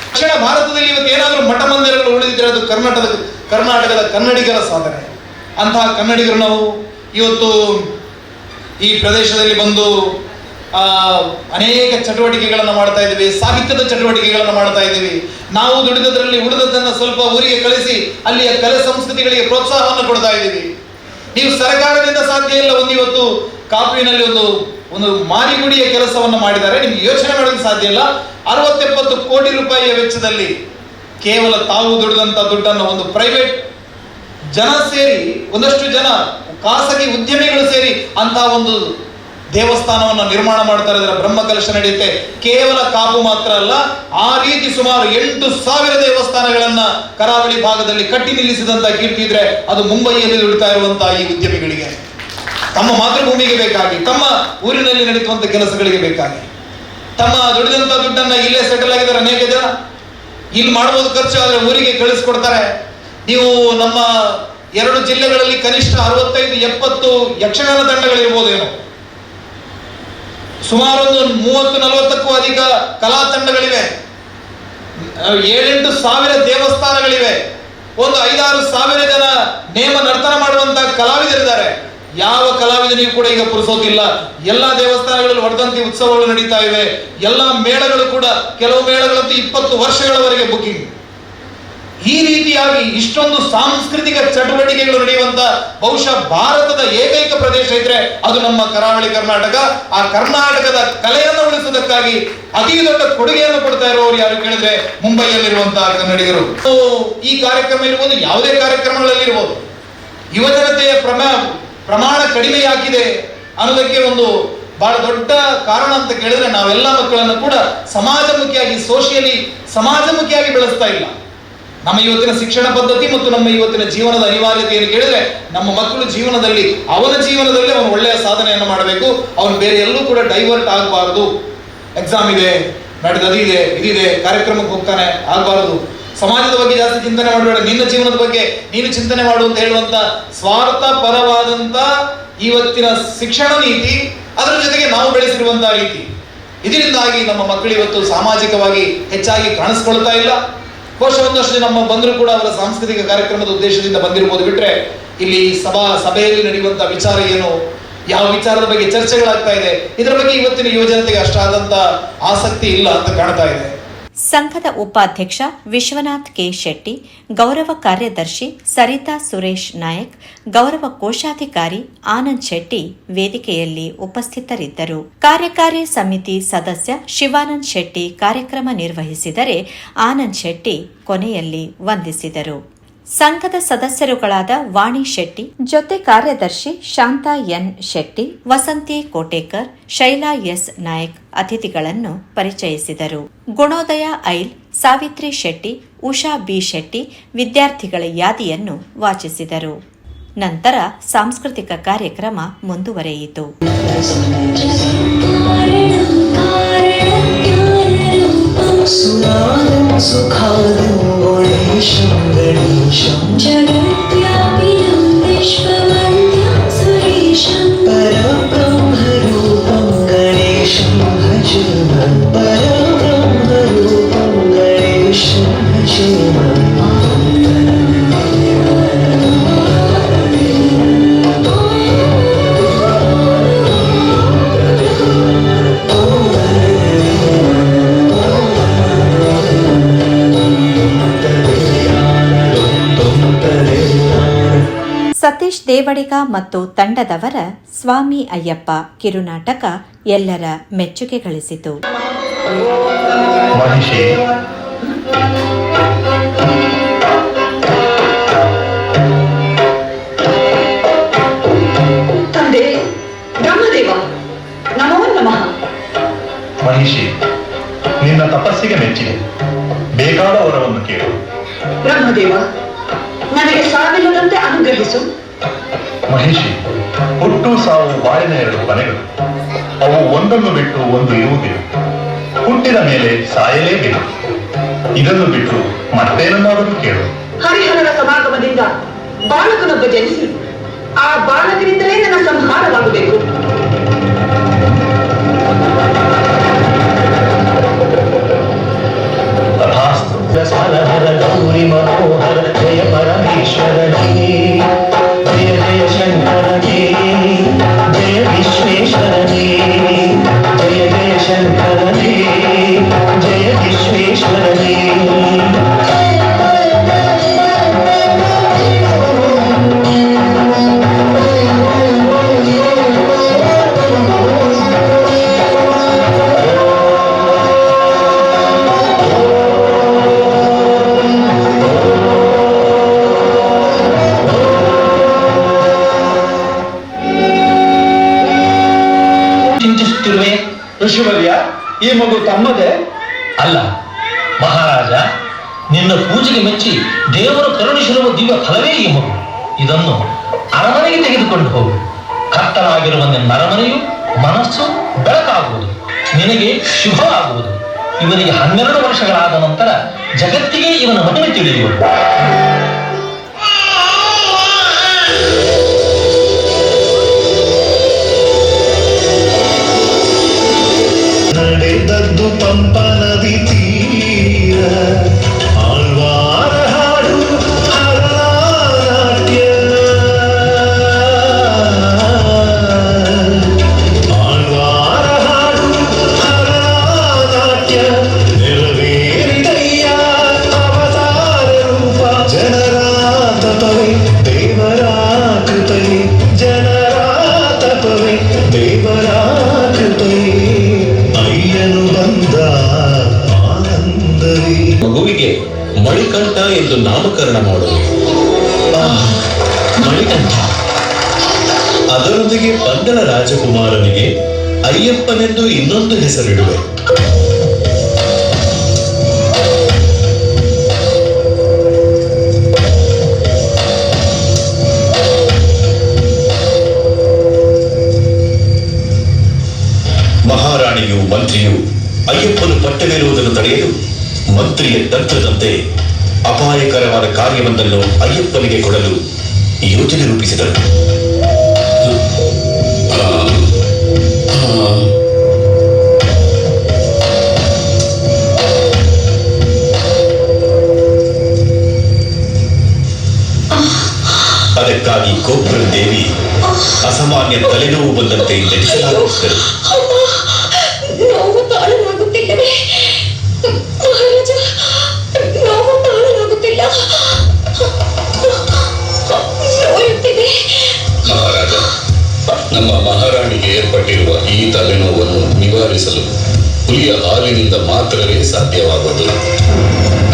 ದಕ್ಷಿಣ ಭಾರತದಲ್ಲಿ ಇವತ್ತು ಏನಾದರೂ ಮಠ ಮಂದಿರಗಳು ಉಳಿದಿದ್ರೆ ಅದು ಕರ್ನಾಟಕದ ಕನ್ನಡಿಗರ ಸಾಧನೆ. ಅಂತಹ ಕನ್ನಡಿಗರು ನಾವು ಇವತ್ತು ಈ ಪ್ರದೇಶದಲ್ಲಿ ಬಂದು ಅನೇಕ ಚಟುವಟಿಕೆಗಳನ್ನು ಮಾಡ್ತಾ ಇದ್ದೀವಿ, ಸಾಹಿತ್ಯದ ಚಟುವಟಿಕೆಗಳನ್ನು ಮಾಡ್ತಾ ಇದ್ದೀವಿ. ನಾವು ದುಡಿದದ್ರಲ್ಲಿ ಉಳಿದದ್ದನ್ನು ಸ್ವಲ್ಪ ಊರಿಗೆ ಕಳಿಸಿ ಅಲ್ಲಿಯ ಕಲೆ ಸಂಸ್ಕೃತಿಗಳಿಗೆ ಪ್ರೋತ್ಸಾಹವನ್ನು ಕೊಡ್ತಾ ಇದ್ದೀವಿ. ನೀವು ಸರ್ಕಾರದಿಂದ ಸಾಧ್ಯ ಇಲ್ಲ. ಇವತ್ತು ಕಾಪುವಿನಲ್ಲಿ ಒಂದು ಮಾರಿಗುಡಿಯ ಕೆಲಸವನ್ನು ಮಾಡಿದ್ದಾರೆ. ನಿಮ್ಗೆ ಯೋಚನೆ ಮಾಡೋದಕ್ಕೆ ಸಾಧ್ಯ ಇಲ್ಲ. 60-70 ಕೋಟಿ ರೂಪಾಯಿಯ ವೆಚ್ಚದಲ್ಲಿ ಕೇವಲ ತಾವು ದುಡಿದಂಥ ದುಡ್ಡನ್ನು ಒಂದು ಪ್ರೈವೇಟ್ ಜನ ಸೇರಿ, ಒಂದಷ್ಟು ಜನ ಖಾಸಗಿ ಉದ್ಯಮಿಗಳು ಸೇರಿ ಅಂತ ಒಂದು ದೇವಸ್ಥಾನವನ್ನು ನಿರ್ಮಾಣ ಮಾಡ್ತಾರೆ. ಅದರ ಬ್ರಹ್ಮಕಲಶ ನಡೆಯುತ್ತೆ. ಕೇವಲ ಕಾಪು ಮಾತ್ರ ಅಲ್ಲ, ಆ ರೀತಿ ಸುಮಾರು 8,000 ದೇವಸ್ಥಾನಗಳನ್ನ ಕರಾವಳಿ ಭಾಗದಲ್ಲಿ ಕಟ್ಟಿ ನಿಲ್ಲಿಸಿದಂತ ಕೀರ್ತಿ ಇದ್ರೆ ಅದು ಮುಂಬೈಯಲ್ಲಿ ದುಡಿತಾ ಇರುವಂತಹ ಈ ಉದ್ಯಮಿಗಳಿಗೆ, ತಮ್ಮ ಮಾತೃಭೂಮಿಗೆ ಬೇಕಾಗಿ, ತಮ್ಮ ಊರಿನಲ್ಲಿ ನಡೀತುವಂತ ಕೆಲಸಗಳಿಗೆ ಬೇಕಾಗಿ ತಮ್ಮ ದುಡಿದಂತ ದುಡ್ಡನ್ನ ಇಲ್ಲೇ ಸೆಟಲ್ ಆಗಿದ್ದಾರೆ ಅನೇಕ ಜನ. ಇಲ್ಲಿ ಮಾಡ್ಬೋದು ಖರ್ಚು, ಆದ್ರೆ ಊರಿಗೆ ಕಳಿಸ್ಕೊಡ್ತಾರೆ. ನೀವು ನಮ್ಮ 2 ಜಿಲ್ಲೆಗಳಲ್ಲಿ ಕನಿಷ್ಠ 65-70 ಯಕ್ಷಗಾನ ತಂಡಗಳಿರ್ಬೋದೇನೋ, ಸುಮಾರು 30-40ಕ್ಕೂ ಅಧಿಕ ಕಲಾ ತಂಡಗಳಿವೆ, 7-8 ಸಾವಿರ ದೇವಸ್ಥಾನಗಳಿವೆ, ಒಂದು 5-6 ಸಾವಿರ ಜನ ನೇಮ ನರ್ತನ ಮಾಡುವಂತಹ ಕಲಾವಿದರಿದ್ದಾರೆ. ಯಾವ ಕಲಾವಿದನಿಗೂ ಕೂಡ ಈಗ ಪುರುಸೋತಿಲ್ಲ. ಎಲ್ಲಾ ದೇವಸ್ಥಾನಗಳಲ್ಲಿ ವರ್ಧಂತಿ ಉತ್ಸವಗಳು ನಡೀತಾ ಇವೆ. ಎಲ್ಲಾ ಮೇಳಗಳು ಕೂಡ, ಕೆಲವು ಮೇಳಗಳಂತೂ 20 ವರ್ಷಗಳವರೆಗೆ ಬುಕಿಂಗ್. ಈ ರೀತಿಯಾಗಿ ಇಷ್ಟೊಂದು ಸಾಂಸ್ಕೃತಿಕ ಚಟುವಟಿಕೆಗಳು ನಡೆಯುವಂತ ಬಹುಶಃ ಭಾರತದ ಏಕೈಕ ಪ್ರದೇಶ ಇದ್ರೆ ಅದು ನಮ್ಮ ಕರಾವಳಿ ಕರ್ನಾಟಕ. ಆ ಕರ್ನಾಟಕದ ಕಲೆಯನ್ನು ಉಳಿಸುವುದಕ್ಕಾಗಿ ಅತಿ ದೊಡ್ಡ ಕೊಡುಗೆಯನ್ನು ಕೊಡ್ತಾ ಇರುವವರು ಯಾರು ಕೇಳಿದ್ರೆ ಮುಂಬೈಯಲ್ಲಿರುವಂತಹ ಕನ್ನಡಿಗರು. ಈ ಕಾರ್ಯಕ್ರಮ ಇರ್ಬೋದು, ಯಾವುದೇ ಕಾರ್ಯಕ್ರಮಗಳಲ್ಲಿ ಇರ್ಬೋದು, ಯುವಜನತೆಯ ಪ್ರಮಾಣ ಕಡಿಮೆ ಯಾಕಿದೆ ಅನ್ನೋದಕ್ಕೆ ಒಂದು ಬಹಳ ದೊಡ್ಡ ಕಾರಣ ಅಂತ ಕೇಳಿದ್ರೆ ನಾವೆಲ್ಲ ಮಕ್ಕಳನ್ನು ಕೂಡ ಸಮಾಜಮುಖಿಯಾಗಿ, ಸಮಾಜಮುಖಿಯಾಗಿ ಬೆಳೆಸ್ತಾ ಇಲ್ಲ. ನಮ್ಮ ಇವತ್ತಿನ ಶಿಕ್ಷಣ ಪದ್ಧತಿ ಮತ್ತು ನಮ್ಮ ಇವತ್ತಿನ ಜೀವನದ ಅನಿವಾರ್ಯತೆಯನ್ನು ಕೇಳಿದ್ರೆ ನಮ್ಮ ಮಕ್ಕಳು ಜೀವನದಲ್ಲಿ ಅವನ ಜೀವನದಲ್ಲಿ ಅವನು ಒಳ್ಳೆಯ ಸಾಧನೆಯನ್ನು ಮಾಡಬೇಕು. ಅವನು ಬೇರೆ ಎಲ್ಲೂ ಕೂಡ ಡೈವರ್ಟ್ ಆಗಬಾರದು. ಎಕ್ಸಾಮ್ ಇದೆ, ನಡೆದ ಅದಿದೆ, ಇದಿದೆ, ಕಾರ್ಯಕ್ರಮಕ್ಕೆ ಹೋಗ್ತಾನೆ ಆಗಬಾರದು. ಸಮಾಜದ ಬಗ್ಗೆ ಜಾಸ್ತಿ ಚಿಂತನೆ ಮಾಡಬೇಡ, ನಿನ್ನ ಜೀವನದ ಬಗ್ಗೆ ನೀನು ಚಿಂತನೆ ಮಾಡು ಅಂತ ಹೇಳುವಂತ ಸ್ವಾರ್ಥ ಪರವಾದಂತ ಇವತ್ತಿನ ಶಿಕ್ಷಣ ನೀತಿ, ಅದರ ಜೊತೆಗೆ ನಾವು ಬೆಳೆಸಿರುವಂತಹ ರೀತಿ, ಇದರಿಂದಾಗಿ ನಮ್ಮ ಮಕ್ಕಳು ಇವತ್ತು ಸಾಮಾಜಿಕವಾಗಿ ಹೆಚ್ಚಾಗಿ ಕಾಣಿಸ್ಕೊಳ್ತಾ ಇಲ್ಲ. ಬಹುಶಃ ಒಂದಷ್ಟು ಜನ ನಮ್ಮ ಬಂದರೂ ಕೂಡ ಅವರ ಸಾಂಸ್ಕೃತಿಕ ಕಾರ್ಯಕ್ರಮದ ಉದ್ದೇಶದಿಂದ ಬಂದಿರಬಹುದು. ಬಿಟ್ರೆ ಇಲ್ಲಿ ಸಭೆಯಲ್ಲಿ ನಡೆಯುವಂತಹ ವಿಚಾರ ಏನು, ಯಾವ ವಿಚಾರದ ಬಗ್ಗೆ ಚರ್ಚೆಗಳಾಗ್ತಾ ಇದೆ, ಇದರ ಬಗ್ಗೆ ಇವತ್ತಿನ ಯುವಜನತೆಗೆ ಅಷ್ಟಾದಂತ ಆಸಕ್ತಿ ಇಲ್ಲ ಅಂತ ಕಾಣ್ತಾ ಇದೆ. ಸಂಘದ ಉಪಾಧ್ಯಕ್ಷ ವಿಶ್ವನಾಥ್ ಕೆ ಶೆಟ್ಟಿ, ಗೌರವ ಕಾರ್ಯದರ್ಶಿ ಸರಿತಾ ಸುರೇಶ್ ನಾಯಕ್, ಗೌರವ ಕೋಶಾಧಿಕಾರಿ ಆನಂದ್ ಶೆಟ್ಟಿ ವೇದಿಕೆಯಲ್ಲಿ ಉಪಸ್ಥಿತರಿದ್ದರು. ಕಾರ್ಯಕಾರಿ ಸಮಿತಿ ಸದಸ್ಯ ಶಿವಾನಂದ್ ಶೆಟ್ಟಿ ಕಾರ್ಯಕ್ರಮ ನಿರ್ವಹಿಸಿದರೆ ಆನಂದ್ ಶೆಟ್ಟಿ ಕೊನೆಯಲ್ಲಿ ವಂದಿಸಿದರು. ಸಂಘದ ಸದಸ್ಯರುಗಳಾದ ವಾಣಿ ಶೆಟ್ಟಿ, ಜೊತೆ ಕಾರ್ಯದರ್ಶಿ ಶಾಂತಾ ಎನ್ ಶೆಟ್ಟಿ, ವಸಂತಿ ಕೋಟೇಕರ್, ಶೈಲಾ ಎಸ್ ನಾಯಕ್ ಅತಿಥಿಗಳನ್ನು ಪರಿಚಯಿಸಿದರು. ಗುಣೋದಯ ಐಲ್, ಸಾವಿತ್ರಿ ಶೆಟ್ಟಿ, ಉಷಾ ಬಿ ಶೆಟ್ಟಿ ವಿದ್ಯಾರ್ಥಿಗಳ ಯಾದಿಯನ್ನು ವಾಚಿಸಿದರು. ನಂತರ ಸಾಂಸ್ಕೃತಿಕ ಕಾರ್ಯಕ್ರಮ ಮುಂದುವರೆಯಿತು. जगत्व्यापिनं विश्ववन्द्यं सुरेशं परब्रह्मरूपं गणेशं भजेम, परब्रह्मरूपं गणेशं भजेम. ಸತೀಶ್ ದೇವಡಿಗ ಮತ್ತು ತಂಡದವರ ಸ್ವಾಮಿ ಅಯ್ಯಪ್ಪ ಕಿರುನಾಟಕ ಎಲ್ಲರ ಮೆಚ್ಚುಗೆ ಗಳಿಸಿತು. ತಂದೆ ಬ್ರಹ್ಮದೇವ, ನಮೋ ನಮಃ. ಮಹಿಷಿ, ನಿನ್ನ ತಪಸ್ಸಿಗೆ ಮೆಚ್ಚಿದೆ. ಬೇಕಾದ ವರವನ್ನು ಕೇಳು. ಬ್ರಹ್ಮದೇವ, ನನಗೆ ಸಾವಿಲ್ಲದಂತೆ ಅನುಗ್ರಹಿಸು. ಮಹಿಷಿ, ಹುಟ್ಟು ಸಾವು ಬಾಳಿನ 2 ಕೊನೆಗಳು. ಅವು ಒಂದನ್ನು ಬಿಟ್ಟು ಒಂದು ಇರುವುದಿಲ್ಲ. ಹುಟ್ಟಿದ ಮೇಲೆ ಸಾಯಲೇಬೇಕು. ಇದನ್ನು ಬಿಟ್ಟು ಮತ್ತೇನನ್ನಾದರೂ ಕೇಳು. ಹರಿಹರರ ಸಮಾಗಮದಿಂದ ಬಾಲಕನೊಬ್ಬ ಜನಿಸಿ ಆ ಬಾಲಕನಿಂದಲೇ ನನ್ನ ಸಂಹಾರವಾಗಬೇಕು. ತಥಾಸ್ತು. ಗೌರಿ ಮನೋಹರ ಜಯ ಪರಮೇಶ್ವರನೇ, ಜಯ ಜಯ ಶಂಕರನೇ, ಜಯ ವಿಶ್ವೇಶ್ವರನೇ, ಜಯ ಜಯ ಶಂಕರನೇ, ಜಯ ವಿಶ್ವೇಶ್ವರನೇ. ಚಿಂತಿಸುತ್ತಿರುವೆ? ಋಷಿವರ್ಯ, ಈ ಮಗು ತಮ್ಮದೇ? ಅಲ್ಲ ಮಹಾರಾಜ, ನಿನ್ನ ಪೂಜೆಗೆ ಮೆಚ್ಚಿ ದೇವರು ಕರುಣಿಸಿರುವ ದಿವ್ಯ ಫಲವೇ ಈ ಮಗು. ಇದನ್ನು ಅರಮನೆಗೆ ತೆಗೆದುಕೊಂಡು ಹೋಗು. ಕತ್ತಲಾಗಿರುವ ನಿನ್ನ ಅರಮನೆಯು ಮನಸ್ಸು ಬೆಳಕಾಗುವುದು, ನಿನಗೆ ಶುಭವಾಗುವುದು. ಇವನಿಗೆ 12 ವರ್ಷಗಳಾದ ನಂತರ ಜಗತ್ತಿಗೆ ಇವನ ಮಹಿಮೆ ತಿಳಿಯುವುದು. ನಡೆದದ್ದು ಪಂಪ ನದಿ ತೀರ, ಆಳ್ವಾರ ಹಾಡು ಹರನಾಟ್ಯ, ಆಳ್ವಾರ ಹಾಡು ಹರನಾಟ್ಯ, ನೆರವೇರಿದಯ್ಯ ಅವತಾರ ರೂಪ, ಜನರ ತಪವೇ ದೇವರ ಕೃಪೆ, ಜನರ ತಪವೇ ದೇವರ ಕೃಪೆ, ಅಯ್ಯನು ಬಂದ ಆನಂದವೇ. ಮಗುವಿಗೆ ಮಣಿಕಂಠ ಎಂದು ನಾಮಕರಣ ಮಾಡುವುದು. ಮಣಿಕಂಠ. ಅದರೊಂದಿಗೆ ಪಂದಳ ರಾಜಕುಮಾರನಿಗೆ ಅಯ್ಯಪ್ಪನೆಂದು ಇನ್ನೊಂದು ಹೆಸರಿಡುವೆ. ಮಹಾರಾಣಿಯು ಮಂತ್ರಿಯು ಅಯ್ಯಪ್ಪನು ಪಟ್ಟವೇರುವುದನ್ನು ತಡೆಯಲು ಮಂತ್ರಿಯ ತಂತ್ರದಂತೆ ಅಪಾಯಕರವಾದ ಕಾರ್ಯವೊಂದನ್ನು ಅಯ್ಯಪ್ಪನಿಗೆ ಕೊಡಲು ಯೋಜನೆ ರೂಪಿಸಿದರು. ಅದಕ್ಕಾಗಿ ಕೋಪುರ ದೇವಿ ಅಸಾಮಾನ್ಯ ತಲೆನೋವು ಬಂದಂತೆ ನಡೆಸಲಾಗುತ್ತಿದ್ದರು. ನೋವು ತಾಳಲಾಗುತ್ತಿಲ್ಲವೇ ಮಹಾರಾಜ? ನೋವು ತಾಳಲಾಗುತ್ತಿಲ್ಲ, ನೋಯುತ್ತಿದೆ. ಮಹಾರಾಜ, ನಮ್ಮ ಮಹಾರಾಣಿಗೆ ಏರ್ಪಟ್ಟಿರುವ ಈ ತಲೆನೋವನ್ನು ನಿವಾರಿಸಲು ಹುಲಿಯ ಹಾಲಿನಿಂದ ಮಾತ್ರವೇ ಸಾಧ್ಯವಾಗುವುದು.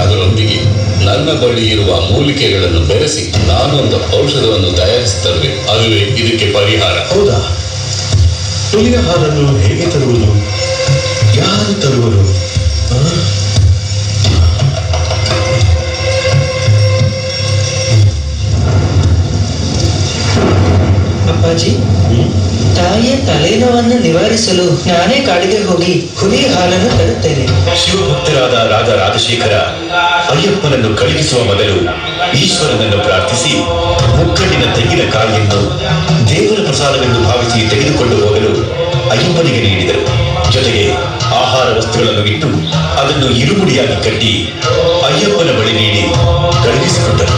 ಅದರೊಂದಿಗೆ ನನ್ನ ಬಳಿ ಇರುವ ಮೂಲಿಕೆಗಳನ್ನು ಬೆರೆಸಿ ನಾನೊಂದು ಔಷಧವನ್ನು ತಯಾರಿಸುತ್ತೇವೆ. ಅದುವೇ ಇದಕ್ಕೆ ಪರಿಹಾರ. ಹೌದಾ? ಹುಲಿಯ ಹಾಲನ್ನು ಹೇಗೆ ತರುವುದು? ಯಾರು ತರುವರು? ಅಪ್ಪಾಜಿ, ತಾಯಿಯ ತಲೆನೋವನ್ನು ನಿವಾರಿಸಲು ನಾನೇ ಕಾಡಿಗೆ ಹೋಗಿ ಹುಲಿ ಹಾಲನ್ನು ತರುತ್ತೇನೆ. ಶಿವಭಕ್ತರಾದ ರಾಜ ರಾಜಶೇಖರ ಅಯ್ಯಪ್ಪನನ್ನು ಕಳುಹಿಸುವ ಮೊದಲು ಈಶ್ವರನನ್ನು ಪ್ರಾರ್ಥಿಸಿ ಮುಕ್ಕಟ್ಟಿನ ತೆಂಗಿನಕಾಯಿಯನ್ನು ದೇವರ ಪ್ರಸಾದವೆಂದು ಭಾವಿಸಿ ತೆಗೆದುಕೊಂಡು ಹೋಗಲು ಅಯ್ಯಪ್ಪನಿಗೆ ನೀಡಿದರು. ಜೊತೆಗೆ ಆಹಾರ ವಸ್ತುಗಳನ್ನು ಇಟ್ಟು ಅದನ್ನು ಇರುಮುಡಿಯಾಗಿ ಕಟ್ಟಿ ಅಯ್ಯಪ್ಪನ ಬಳಿ ನೀಡಿ ಕಳುಹಿಸಿಕೊಟ್ಟರು.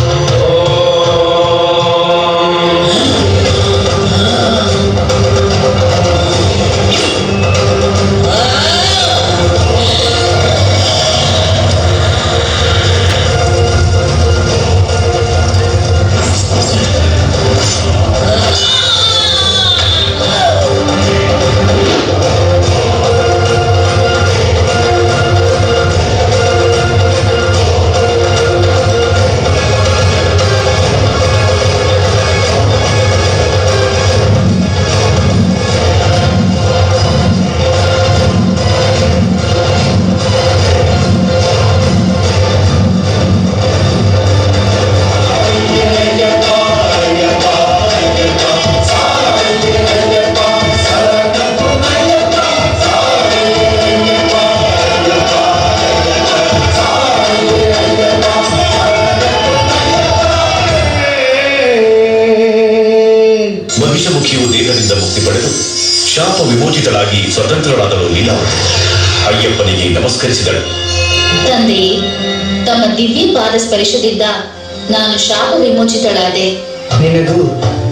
ಮಹಿಷಮುಖಿಯು ದೇಹದಿಂದ ಮುಕ್ತಿ ಪಡೆದು ಶಾಪ ವಿಮೋಚಿತಳಾಗಿ ಸ್ವತಂತ್ರಳಾದಳು ಲೀಲಾವತಿ. ಅಯ್ಯಪ್ಪನಿಗೆ ನಮಸ್ಕರಿಸಿದಳು. ತಂದೆಯೇ, ತಮ್ಮ ದಿವ್ಯ ಪಾದ ಸ್ಪರ್ಶದಿಂದ ನಾನು ಶಾಪ ವಿಮೋಚಿತಳಾದೆ. ನಿನಗೂ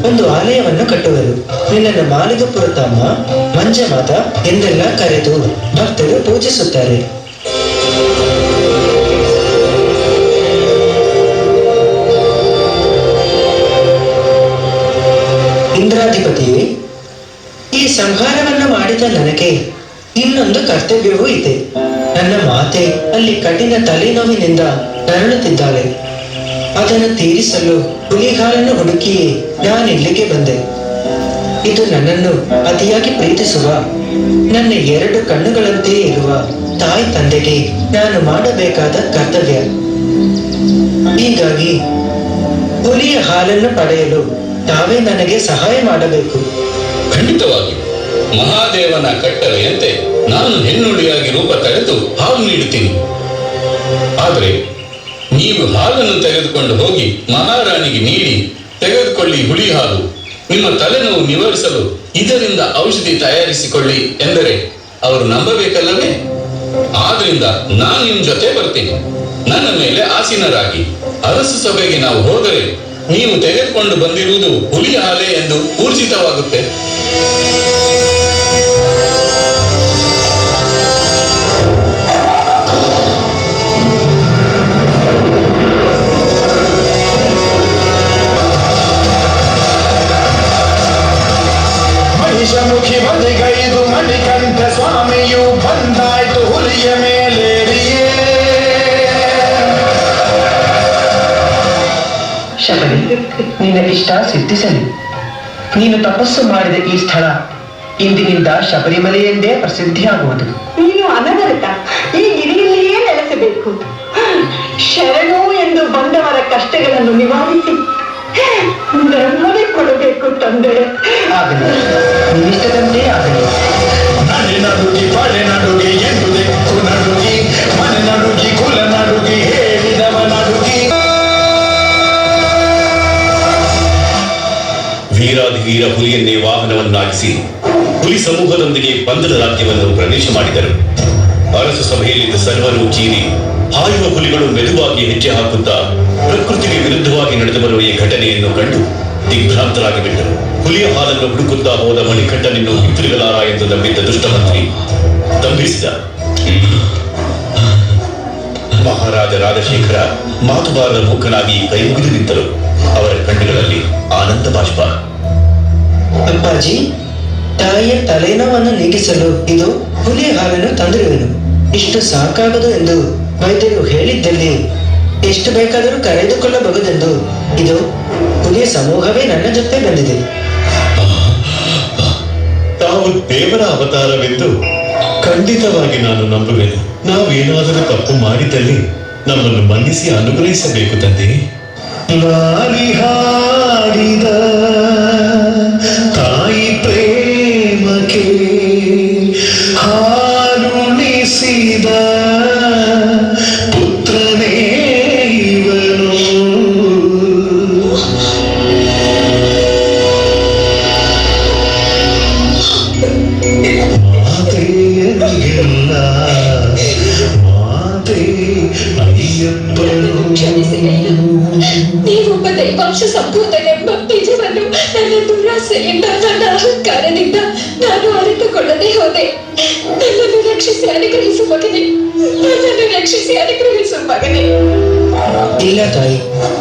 ಒಂದು ಆಲಯವನ್ನು ಕಟ್ಟುವರು. ನಿನ್ನನ್ನು ಮಾಲಿಗಪುರ ತಮ್ಮ ಮಂಜಮಾತ ಎಂದೆಲ್ಲ ಕರೆದು ಭಕ್ತರು ಪೂಜಿಸುತ್ತಾರೆ. ಇಂದ್ರಾಧಿಪತಿಯೇ, ಈ ಸಂಹಾರವನ್ನು ಮಾಡಿದ ನನಗೆ ಇನ್ನೊಂದು ಕರ್ತವ್ಯವೂ ಇದೆ. ನನ್ನ ಮಾತೆ ಅಲ್ಲಿ ಕಠಿಣ ತಲೆನೋವಿನಿಂದ ನರಳುತ್ತಿದ್ದಾಳೆ. ಅದನ್ನು ತೀರಿಸಲು ಹುಲಿ ಹಾಲನ್ನು ಹುಡುಕಿಯೇ ನಾನಿಲ್ಲಿಗೆ ಬಂದೆ. ಇದು ನನ್ನನ್ನು ಅತಿಯಾಗಿ ಪ್ರೀತಿಸುವ ನನ್ನ 2 ಕಣ್ಣುಗಳಂತೆಯೇ ಇರುವ ತಾಯಿ ತಂದೆಗೆ ನಾನು ಮಾಡಬೇಕಾದ ಕರ್ತವ್ಯ. ಹೀಗಾಗಿ ಹುಲಿಯ ಹಾಲನ್ನು ಪಡೆಯಲು ತಾವೇ ನನಗೆ ಸಹಾಯ ಮಾಡಬೇಕು. ಖಂಡಿತವಾಗಿ ಮಹಾದೇವನ ಕಟ್ಟಳೆಯಂತೆ ನಾನು ಹೆಣ್ಣುಳಿಯಾಗಿ ರೂಪ ತಳೆದು ಹಾಲು ನೀಡುತ್ತೀನಿ. ಆದರೆ ನೀವು ಹಾಲನ್ನು ತೆಗೆದುಕೊಂಡು ಹೋಗಿ ಮಹಾರಾಣಿಗೆ ನೀಡಿ, ತೆಗೆದುಕೊಳ್ಳಿ ಹುಲಿ ಹಾಲು, ನಿಮ್ಮ ತಲೆನೋವು ನಿವಾರಿಸಲು ಇದರಿಂದ ಔಷಧಿ ತಯಾರಿಸಿಕೊಳ್ಳಿ ಎಂದರೆ ಅವರು ನಂಬಬೇಕಲ್ಲವೇ? ಆದ್ರಿಂದ ನಾನು ನಿಮ್ಮ ಜೊತೆ ಬರ್ತೀನಿ. ನನ್ನ ಮೇಲೆ ಆಸೀನರಾಗಿ ಅರಸು ಸಭೆಗೆ ನಾವು ಹೋದರೆ ನೀವು ತೆಗೆದುಕೊಂಡು ಬಂದಿರುವುದು ಹುಲಿ ಹಾಲೆ ಎಂದು ಊರ್ಜಿತವಾಗುತ್ತೆ. ಮಹಿಷಮುಖಿ ಬದಿಗೈದು ಮಣಿಕಂಠ ಸ್ವಾಮಿಯು ಬಂದಾಯ್ತು ಹುಲಿಯ ಮೇಲೇರಿಯೇ. ಶಬರಿ, ನಿನ್ನ ಇಷ್ಟ ಸಿದ್ಧಿಸಲಿ. ನೀನು ತಪಸ್ಸು ಮಾಡಿದ ಈ ಸ್ಥಳ ಇಂದಿನಿಂದ ಶಬರಿಮಲೆ ಎಂದೇ ಪ್ರಸಿದ್ಧಿಯಾಗುವುದು. ನೀನು ಅನವರತ ಈ ಗಿರಿಯಲ್ಲಿಯೇ ನೆಲೆಸಬೇಕು. ಶರಣು ಎಂದು ಬಂದವರ ಕಷ್ಟಗಳನ್ನು ನಿವಾರಿಸಿ ನೆಮ್ಮದಿ ಕೊಡಬೇಕು ತಂದೆ. ಆಗಲಿ, ನಿನ್ನಿಷ್ಟದಂತೆ ಆಗಲಿ. ನಡೆ ನಡುಗಿ ಪಡೆ ನಡುಗಿ ಎಂದುದೆ ನಡುಗಿ ಮನೆ ನಡುಗಿ ಕುಲ ನಡುಗಿ ಹೇಳಿದವ ನಡುಗಿ. ವೀರಾಧಿವೀರ ಹುಲಿಯನ್ನೇ ವಾಹನವನ್ನಾಗಿಸಿ ಹುಲಿ ಸಮೂಹದೊಂದಿಗೆ ಬಂಧದ ರಾಜ್ಯವನ್ನು ಪ್ರವೇಶ ಮಾಡಿದರು. ಅರಸು ಸಭೆಯಲ್ಲಿದ್ದ ಸರ್ವರು ಚೀರಿ ಹಾಯುವ ಹುಲಿಗಳು ಮೆದುವಾಗಿ ಹೆಜ್ಜೆ ಹಾಕುತ್ತಾ ಪ್ರಕೃತಿಗೆ ವಿರುದ್ಧವಾಗಿ ನಡೆದು ಬರುವ ಈ ಘಟನೆಯನ್ನು ಕಂಡು ದಿಗ್ಭ್ರಾಂತರಾಗಿ ಬಿಟ್ಟರು. ಹುಲಿಯ ಹಾಲನ್ನು ಹುಡುಕುತ್ತಾ ಹೋದ ಮಣಿಕಂಠನನ್ನು ಹಿಂತಿರುಗಲಾರ ಎಂದು ನಂಬಿದ್ದ ದುಷ್ಟಮಂತ್ರಿ ಸ್ತಂಭಿಸಿದ. ಮಹಾರಾಜ ರಾಜಶೇಖರ ಮಾತುಬಾರದ ಮೂಕನಾಗಿ ಕೈ ಮುಗಿದು ನಿಂತರು. ಅವರ ಕಣ್ಣುಗಳಲ್ಲಿ ಆನಂದ ಬಾಷ್ಪ. ಅಪ್ಪಾಜಿ, ತಾಯಿಯ ತಲೆನೋವನ್ನು ನೀಗಿಸಲು ಇದು ಹುಲಿಯ ಹಾಲನ್ನು ತಂದಿರುವೆನು. ಇಷ್ಟು ಸಾಕಾಗದು ಎಂದು ವೈದ್ಯರು ಹೇಳಿದ್ದಲ್ಲಿ ಎಷ್ಟು ಬೇಕಾದರೂ ಕರೆದುಕೊಳ್ಳಬಹುದೆಂದು ಇದು ಹುಲಿಯ ಸಮೂಹವೇ ನನ್ನ ಜೊತೆ ಬಂದಿದೆ. ತಾವು ದೇವರ ಅವತಾರವೆಂದು ಖಂಡಿತವಾಗಿ ನಾನು ನಂಬುವೆನು. ನಾವೇನಾದರೂ ತಪ್ಪು ಮಾಡಿದಲ್ಲಿ ನಮ್ಮನ್ನು ಮನ್ನಿಸಿ ಅನುಗ್ರಹಿಸಬೇಕು ತಂದೆ. ಲಾಲಿ ಹಾಡಿದ ತಾಯಿ ಪ್ರೇಮಕ್ಕೆ ಹಾರುಣಿಸಿದ ಪುತ್ರನೇ ಇವನು. ಮಾತೆಯರಿಗೆಲ್ಲ ಮಾತೆ ಅಯ್ಯಪ್ಪನು. ನೀವೊಬ್ಬ ದೈವಾಂಶ ಸಂಭೂತನೆಂಬ ನಿಜವನ್ನು ನನ್ನ ದುರಾಸೆಯಿಂದ, ನನ್ನ ಅಹಂಕಾರದಿಂದ ನಾನು ಅರಿತುಕೊಳ್ಳದೆ ಹೋದೆ. ನನ್ನನ್ನು ರಕ್ಷಿಸಿ ಅನುಗ್ರಹಿಸು ಮಗನೇ, ನನ್ನನ್ನು ರಕ್ಷಿಸಿ ಅನುಗ್ರಹಿಸು ಮಗನೇ. ಇಲ್ಲ ತಾಯಿ,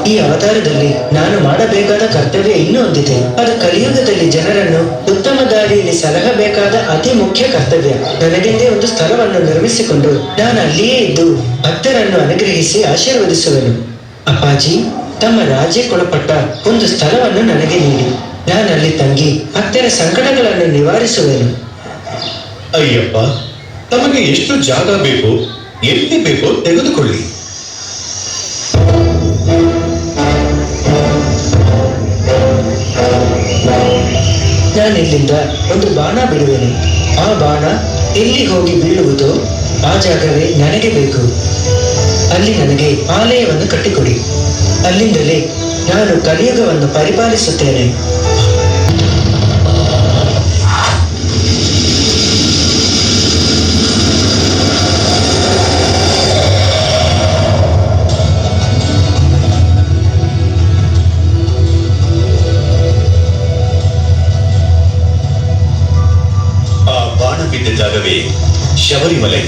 ಈ ಅವತಾರದಲ್ಲಿ ನಾನು ಮಾಡಬೇಕಾದ ಕರ್ತವ್ಯ ಇನ್ನೂ ಒಂದಿದೆ. ಅದು ಕಲಿಯುಗದಲ್ಲಿ ಜನರನ್ನು ಉತ್ತಮ ದಾರಿಯಲ್ಲಿ ಸಲಹಬೇಕಾದ ಅತಿ ಮುಖ್ಯ ಕರ್ತವ್ಯ. ನನಗೆಂದೇ ಒಂದು ಸ್ಥಳವನ್ನು ನಿರ್ಮಿಸಿಕೊಂಡು ನಾನು ಅಲ್ಲಿಯೇ ಇದ್ದು ಭಕ್ತರನ್ನು ಅನುಗ್ರಹಿಸಿ ಆಶೀರ್ವದಿಸುವೆನು. ಅಪ್ಪಾಜಿ, ತಮ್ಮ ರಾಜ್ಯಕ್ಕೊಳಪಟ್ಟ ಒಂದು ಸ್ಥಳವನ್ನು ನನಗೆ ನೀಡಿ ನಾನು ಅಲ್ಲಿ ತಂಗಿ ಭಕ್ತರ ಸಂಕಟಗಳನ್ನು ನಿವಾರಿಸುವೆನು. ಅಯ್ಯಪ್ಪ, ತಮಗೆ ಎಷ್ಟು ಜಾಗ ಬೇಕು, ಎಲ್ಲಿ ಬೇಕೋ ತೆಗೆದುಕೊಳ್ಳಿ. ನಾನಿಲ್ಲಿಂದ ಒಂದು ಬಾಣ ಬಿಡುವೆನು. ಆ ಬಾಣ ಎಲ್ಲಿ ಹೋಗಿ ಬೀಳುವುದೋ ಆ ಜಾಗವೇ ನನಗೆ ಬೇಕು. ಅಲ್ಲಿ ನನಗೆ ಆಲಯವನ್ನು ಕಟ್ಟಿಕೊಡಿ. ಅಲ್ಲಿಂದಲೇ ನಾನು ಕಲಿಯುಗವನ್ನು ಪರಿಪಾಲಿಸುತ್ತೇನೆ. ಬಿದ್ದ ಜಾಗವೇ ಶಬರಿಮಲೆ.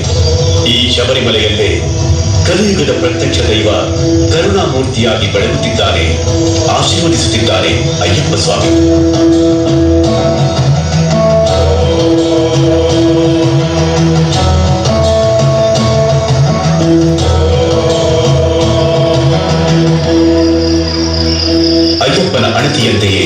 ಈ ಶಬರಿಮಲೆಯಲ್ಲೇ ಕಲಿಯುಗದ ಪ್ರತ್ಯಕ್ಷ ದೈವ ಕರುಣಾಮೂರ್ತಿಯಾಗಿ ಬೆಳಗುತ್ತಿದ್ದಾನೆ, ಆಶೀರ್ವದಿಸುತ್ತಿದ್ದಾನೆ ಅಯ್ಯಪ್ಪ ಸ್ವಾಮಿ. ಅಯ್ಯಪ್ಪನ ಅಣತಿಯಂತೆಯೇ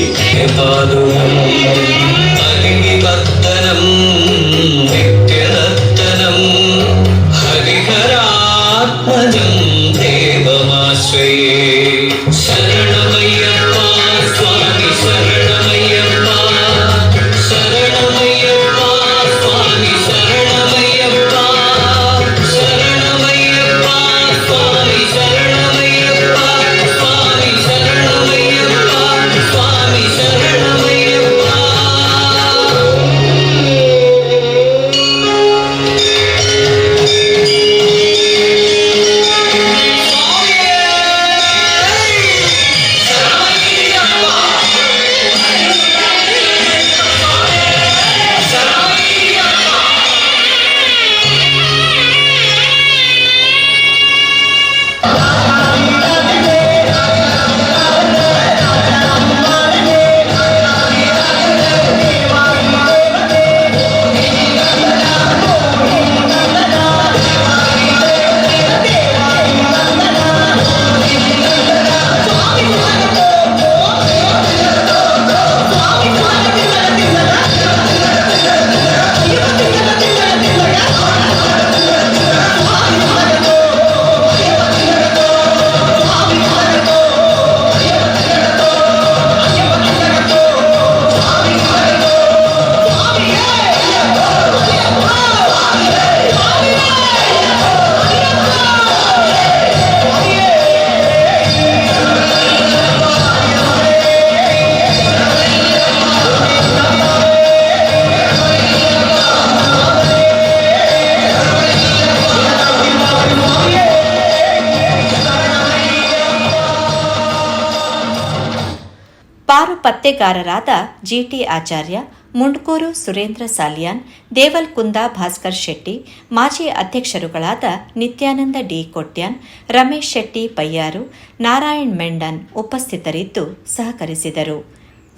ಪತ್ತೆಗಾರರಾದ ಜಿಟಿ ಆಚಾರ್ಯ, ಮುಂಡ್ಕೂರು ಸುರೇಂದ್ರ ಸಾಲಿಯಾನ್, ದೇವಲ್ಕುಂದ ಭಾಸ್ಕರ್ ಶೆಟ್ಟಿ, ಮಾಜಿ ಅಧ್ಯಕ್ಷರುಗಳಾದ ನಿತ್ಯಾನಂದ ಡಿ ಕೊಟ್ಯಾನ್, ರಮೇಶ್ ಶೆಟ್ಟಿ ಪಯ್ಯಾರು, ನಾರಾಯಣ್ ಮೆಂಡನ್ ಉಪಸ್ಥಿತರಿದ್ದು ಸಹಕರಿಸಿದರು.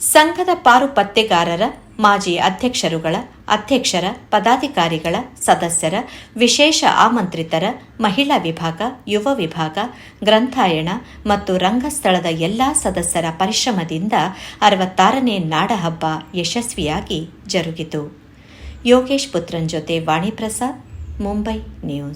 ಸಂಘದ ಪಾರು ಪತ್ತೆಗಾರರ, ಮಾಜಿ ಅಧ್ಯಕ್ಷರುಗಳ, ಅಧ್ಯಕ್ಷರ, ಪದಾಧಿಕಾರಿಗಳ, ಸದಸ್ಯರ, ವಿಶೇಷ ಆಮಂತ್ರಿತರ, ಮಹಿಳಾ ವಿಭಾಗ, ಯುವ ವಿಭಾಗ, ಗ್ರಂಥಾಯಣ ಮತ್ತು ರಂಗಸ್ಥಳದ ಎಲ್ಲಾ ಸದಸ್ಯರ ಪರಿಶ್ರಮದಿಂದ 66ನೇ ನಾಡಹಬ್ಬ ಯಶಸ್ವಿಯಾಗಿ ಜರುಗಿತು. ಯೋಗೇಶ್ ಪುತ್ರನ್ ಜೊತೆ ವಾಣಿ ಪ್ರಸಾದ್, ಮುಂಬೈ ನ್ಯೂಸ್.